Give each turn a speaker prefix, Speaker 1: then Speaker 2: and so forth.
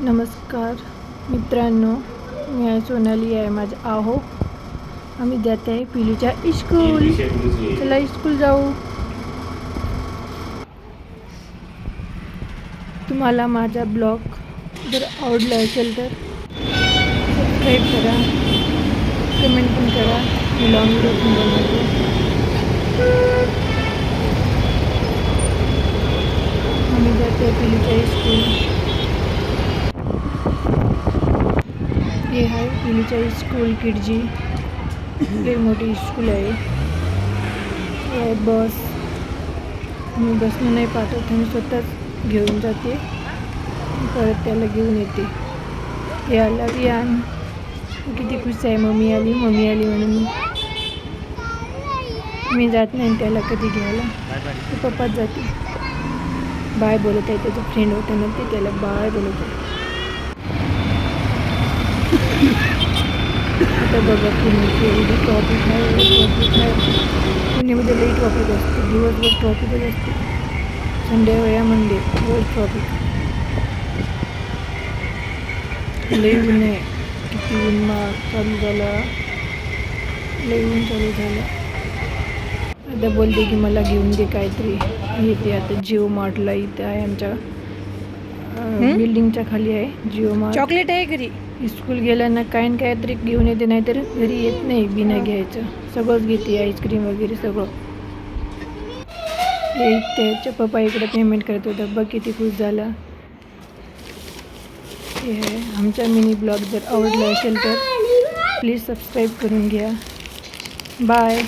Speaker 1: नमस्कार मित्रांनो, मी आहे सोनाली आहे माझं आहो. आम्ही जाते आहे पिलूच्या स्कूल. चला स्कूल जाऊ. तुम्हाला माझा ब्लॉग जर आवडला असेल तर सबस्क्राईब करा, कमेंट पण करा. मी लॉंग व्हिडिओ पण बनवतो. आम्ही जाते पिलूच्या स्कूल. हे आहे पिलूच्या स्कूल किडजी. लई मोठी स्कूल आहे. बस मी बसनं नाही पाठवत, मी स्वतःच घेऊन जाते, परत त्याला घेऊन येते. हे आला रियान, किती खुश आहे. मम्मी आली म्हणून. मी जात नाही त्याला कधी घ्यायला, ते पप्पाच जाते. बाय बोलत आहे. त्याचं फ्रेंड होतं ना, ते त्याला बाय बोलत आहे. आता बघा पुण्याची एवढी ट्रॉफिक आहे. पुण्यामध्ये लई ट्रॉफिक असते, दिवसभर ट्रॉफिकच असते. संडे या मंडे रोज ट्रॉफिक. लई ऊन आहे. किती ऊन चालू झाला, लई ऊन चालू झालं. आता बोलते की मला घेऊन दे काहीतरी. येते आता जिओ मार्टला. इथं आहे आमच्या बिल्डिंगच्या खाली आहे जिओ मार्ट. चॉकलेट आहे घरी. स्कूल गेल्यानं काय ना काहीतरी घेऊन येते, नाहीतर घरी येत नाही बिना घ्यायचं. सगळंच घेते, आईस्क्रीम वगैरे सगळं. त्याच्या पप्पा इकडे पेमेंट करत होता. बघ किती खुश झाला. हे आहे आमचा मिनी ब्लॉग. जर आवडला असेल तर प्लीज सबस्क्राईब करून घ्या. बाय.